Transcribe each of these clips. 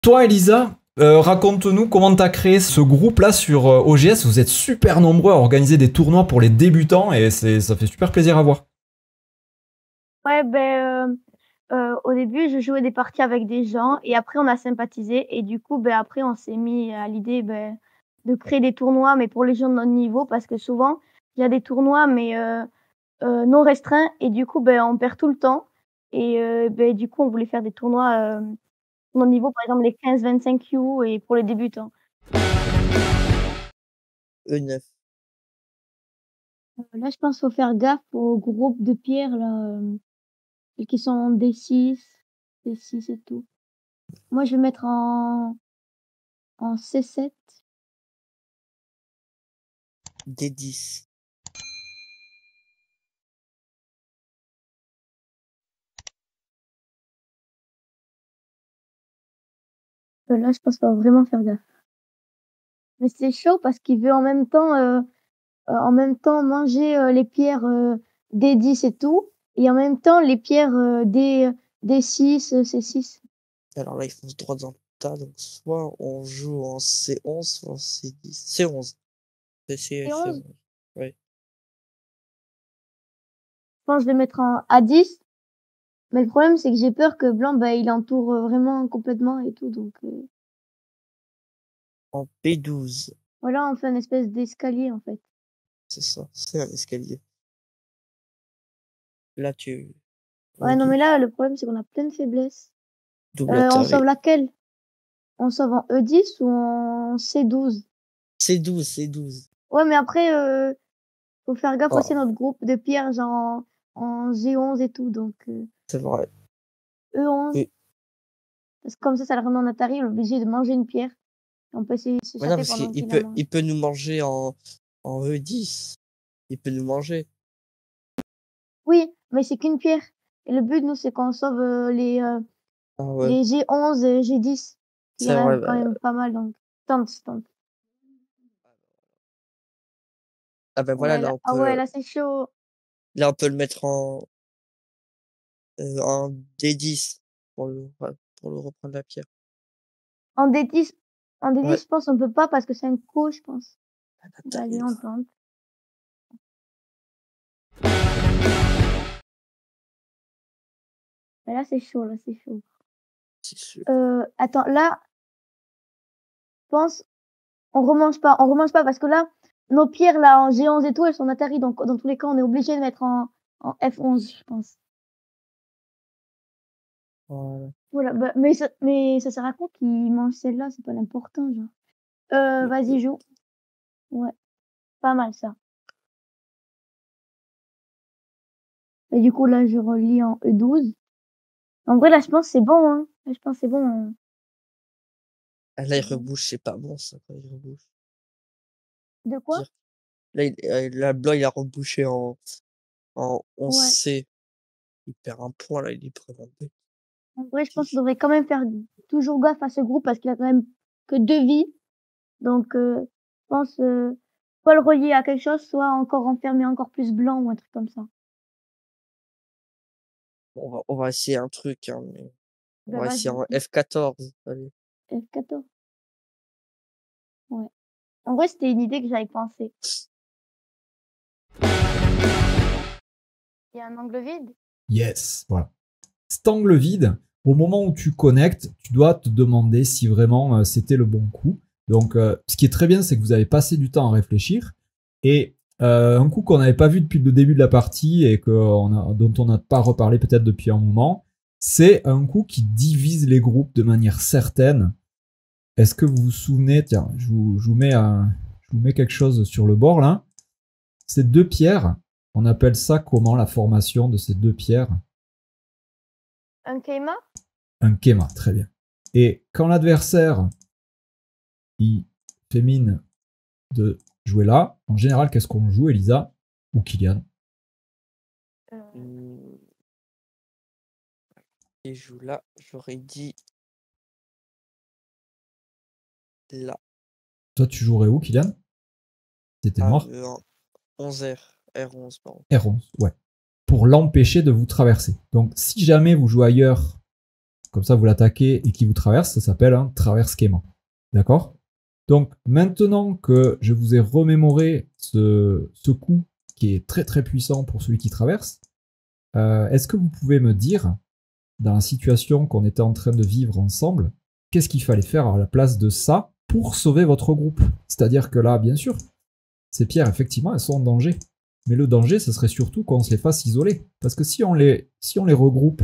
Toi, Elisa, raconte-nous comment tu as créé ce groupe-là sur OGS. Vous êtes super nombreux à organiser des tournois pour les débutants et ça fait super plaisir à voir. Ouais, au début, je jouais des parties avec des gens et après, on a sympathisé. Et du coup, après, on s'est mis à l'idée de créer des tournois, mais pour les gens de notre niveau, parce que souvent, il y a des tournois, mais non restreints. Et du coup, on perd tout le temps. Et du coup, on voulait faire des tournois de notre niveau, par exemple les 15-25 U et pour les débutants. E9. Là, je pense qu'il faut faire gaffe aux groupes de pierres, là, qui sont en D6 et tout. Moi, je vais mettre en C7. D10. Là, je pense qu'il faut vraiment faire gaffe. Mais c'est chaud parce qu'il veut en même temps manger les pierres D10 et tout, et en même temps les pierres D6, C6. Alors là, ils foncent droit dans le tas, donc soit on joue en C11, soit en C10. C11. C11, C11. Ouais. je pense que je vais mettre en A10. Mais le problème, c'est que j'ai peur que blanc, il entoure vraiment complètement et tout. Donc En B12. voilà, on fait une espèce d'escalier en fait. C'est ça, c'est un escalier. Là, Ouais, non, double, mais là, le problème, c'est qu'on a plein de faiblesses. double On attaque. sauve laquelle? On sauve en E10 ou en C12? C12, C12. Ouais, mais après, faut faire gaffe aussi Ah, à notre groupe de pierres, genre en G11 et tout, donc c'est vrai. E11. Oui. Parce que comme ça leur rend Atari, il est obligé de manger une pierre. On peut essayer de Mais non, s'échapper parce pendant qu'il qu'il la mange. il peut nous manger en E10. Il peut nous manger. Oui, mais c'est qu'une pierre. Et le but, nous, c'est qu'on sauve Ah ouais. les G11 et G10. Il y C'est en a vrai. quand même pas mal, donc tente. Ah ben voilà, Ouais, là, ah ouais, là, c'est chaud. là, on peut le mettre en D10 pour le reprendre la pierre. En D10, en D10, Ouais. je pense on peut pas parce que c'est un coup, je pense. Attends, Allez, on tente. Mais là, c'est chaud, là, c'est chaud. c'est sûr. Attends, là, je pense, on remange pas parce que là, nos pierres, là, en G11 et tout, elles sont Atari, donc dans tous les cas, on est obligé de mettre en F11, je pense. Voilà. Voilà, mais ça sert à quoi qu'ils mangent celle-là? C'est pas l'important, genre. Vas-y, joue. Ouais, pas mal, ça. Et du coup, là, je relis en E12. En vrai, là, je pense que c'est bon, hein. Là, je pense que c'est bon, hein. Ah, là, il rebouche, c'est pas bon ça, quand il rebouche. De quoi? Dire. Là, là, blanc, il a rebouché en Ouais. 11C. Il perd un point, là, il est vraiment bête. En vrai, je pense qu'on devrait quand même faire toujours gaffe à ce groupe parce qu'il a quand même que 2 vies. Donc, je pense, soit le relier à quelque chose, soit encore enfermer encore plus blanc ou un truc comme ça. Bon, on va essayer un truc, hein, mais on va essayer Vas-y, en F14. Allez. F14. Ouais. En vrai, c'était une idée que j'avais pensé. Il y a un angle vide? Yes, voilà. Cet angle vide, au moment où tu connectes, tu dois te demander si vraiment c'était le bon coup. Donc, ce qui est très bien, c'est que vous avez passé du temps à réfléchir. Et un coup qu'on n'avait pas vu depuis le début de la partie et dont on n'a pas reparlé peut-être depuis un moment, c'est un coup qui divise les groupes de manière certaine. Est-ce que vous vous souvenez? Tiens, je vous mets quelque chose sur le bord là. Ces deux pierres, on appelle ça comment la formation de ces deux pierres? Un Keima? Un Kema, très bien. Et quand l'adversaire il fait mine de jouer là, en général, qu'est-ce qu'on joue, Elisa ou Kylian? Mmh, il joue là, j'aurais dit là. Toi, tu jouerais où, Kylian? C'était Ah, noir. 11R. R11, pardon. R11, ouais. Pour l'empêcher de vous traverser. Donc, si jamais vous jouez ailleurs comme ça vous l'attaquez et qui vous traverse, ça s'appelle un traverse schéma. D'accord? Donc maintenant que je vous ai remémoré ce coup qui est très très puissant pour celui qui traverse, est-ce que vous pouvez me dire, dans la situation qu'on était en train de vivre ensemble, qu'est-ce qu'il fallait faire à la place de ça pour sauver votre groupe? C'est-à-dire que là, bien sûr, ces pierres, effectivement, elles sont en danger. Mais le danger, ce serait surtout qu'on se les fasse isoler. Parce que si on les regroupe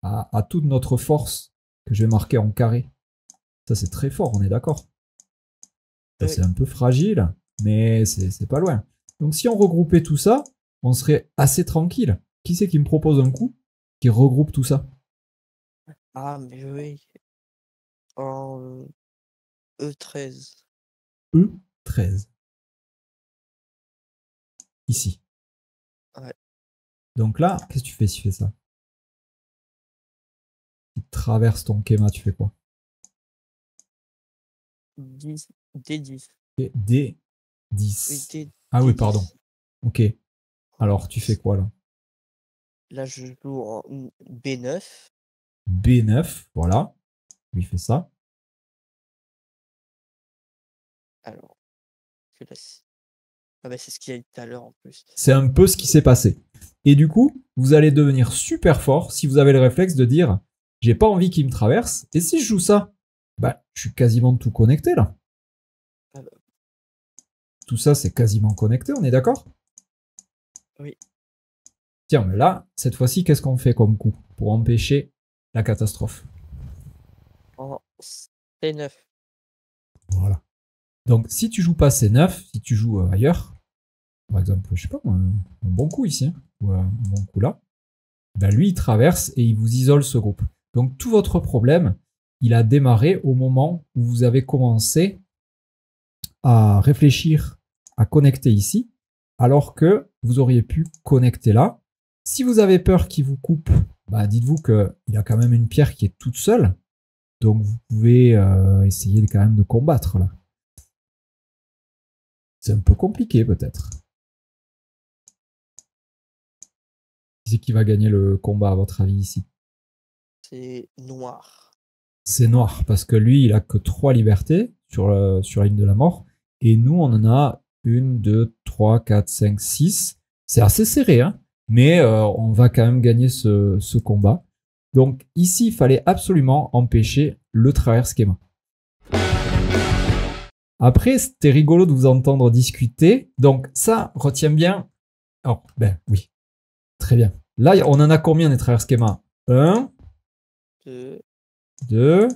à toute notre force, que je vais marquer en carré, ça c'est très fort, on est d'accord? C'est un peu fragile, mais c'est pas loin. Donc si on regroupait tout ça, on serait assez tranquille. Qui c'est qui me propose un coup qui regroupe tout ça? Ah, mais oui. En E13. E13. Ici. Ouais. Donc là, qu'est-ce que tu fais si tu fais ça? Tu traverses ton schéma, tu fais quoi? 10, D10. Et D10. Oui, Ah oui, D10. pardon. Ok. Alors, tu fais quoi là? Là, je joue en B9. B9, voilà. Lui fait ça. Alors, ah bah, c'est ce qu'il y a eu tout à l'heure en plus. C'est un peu ce qui s'est passé. Et du coup, vous allez devenir super fort si vous avez le réflexe de dire j'ai pas envie qu'il me traverse. Et si je joue ça, bah, je suis quasiment tout connecté là. Ah bah. Tout ça, c'est quasiment connecté, on est d'accord? Oui. Tiens, mais là, cette fois-ci, qu'est-ce qu'on fait comme coup pour empêcher la catastrophe? En C9. Voilà. Donc, si tu joues pas C9, si tu joues ailleurs, par exemple, je sais pas, un bon coup ici, hein, ou un bon coup là, ben lui, il traverse et il vous isole ce groupe. Donc, tout votre problème, il a démarré au moment où vous avez commencé à réfléchir à connecter ici, alors que vous auriez pu connecter là. Si vous avez peur qu'il vous coupe, bah dites-vous qu'il a quand même une pierre qui est toute seule, donc vous pouvez essayer quand même de combattre là. C'est un peu compliqué peut-être. Qui c'est qui va gagner le combat à votre avis ici? C'est noir. C'est noir, parce que lui, il a que 3 libertés sur la ligne de la mort, et nous, on en a 1, 2, 3, 4, 5, 6. C'est assez serré, hein, mais on va quand même gagner ce combat. Donc ici, il fallait absolument empêcher le traverse schéma. Après, c'était rigolo de vous entendre discuter. Donc ça, retiens bien. Oh, ben oui, très bien. Là, on en a combien des traverse schéma? 1, 2, 2,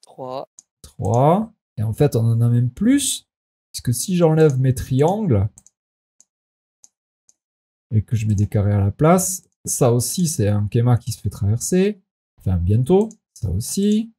3. 3. Et en fait, on en a même plus. Puisque si j'enlève mes triangles et que je mets des carrés à la place, ça aussi, c'est un schéma qui se fait traverser. Enfin, bientôt. Ça aussi.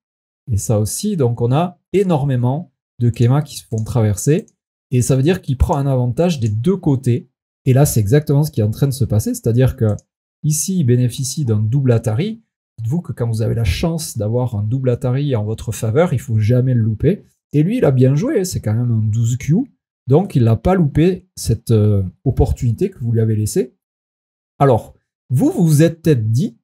Et ça aussi. Donc, on a énormément de schémas qui se font traverser. Et ça veut dire qu'il prend un avantage des deux côtés. Et là, c'est exactement ce qui est en train de se passer. C'est-à-dire que ici, il bénéficie d'un double Atari. Dites-vous que quand vous avez la chance d'avoir un double Atari en votre faveur, il faut jamais le louper. Et lui, il a bien joué, c'est quand même un 12Q. Donc, il n'a pas loupé cette opportunité que vous lui avez laissée. Alors, vous vous êtes peut-être dit,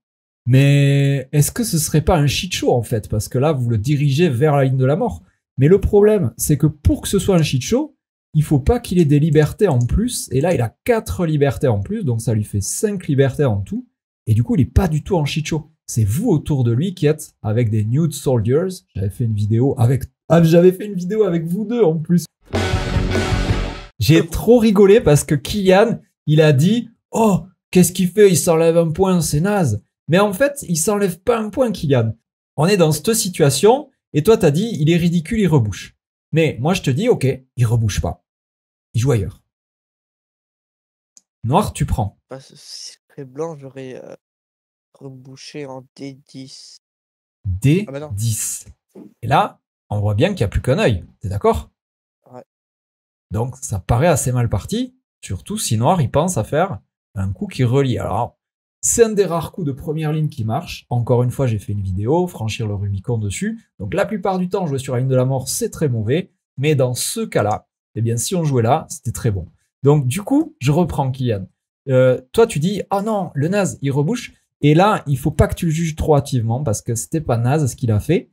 mais est-ce que ce serait pas un shit show en fait? Parce que là, vous le dirigez vers la ligne de la mort. Mais le problème, c'est que pour que ce soit un shit show, il faut pas qu'il ait des libertés en plus. Et là, il a 4 libertés en plus, donc ça lui fait 5 libertés en tout. Et du coup, il n'est pas du tout en shit show. C'est vous autour de lui qui êtes avec des nude soldiers. J'avais fait une vidéo avec vous deux en plus. J'ai trop rigolé parce que Kylian, il a dit « Oh, qu'est-ce qu'il fait? Il s'enlève un point, c'est naze. » Mais en fait, il s'enlève pas un point, Kylian. On est dans cette situation et toi, t'as dit « Il est ridicule, il rebouche. » Mais moi, je te dis « Ok, il rebouche pas. Il joue ailleurs. » Noir, tu prends. Parce que si c'était blanc, j'aurais rebouché en D10. D10. Ah bah non. Et là, on voit bien qu'il n'y a plus qu'un œil. T'es d'accord? Ouais. Donc, ça paraît assez mal parti. Surtout si Noir, il pense à faire un coup qui relie. Alors, c'est un des rares coups de première ligne qui marche. Encore une fois, j'ai fait une vidéo, franchir le Rubicon dessus. Donc, la plupart du temps, jouer sur la ligne de la mort, c'est très mauvais. Mais dans ce cas-là, eh bien, si on jouait là, c'était très bon. Donc, du coup, je reprends Kylian. Toi, tu dis, oh non, le naze, il rebouche. Et là, il faut pas que tu le juges trop hâtivement parce que c'était pas naze ce qu'il a fait.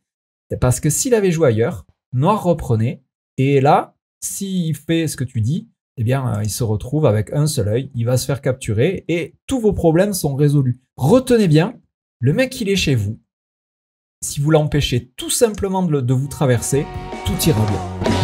Parce que s'il avait joué ailleurs, Noir reprenait. Et là, s'il fait ce que tu dis, eh bien, il se retrouve avec un seul œil. Il va se faire capturer et tous vos problèmes sont résolus. Retenez bien, le mec, il est chez vous. Si vous l'empêchez tout simplement de vous traverser, tout ira bien.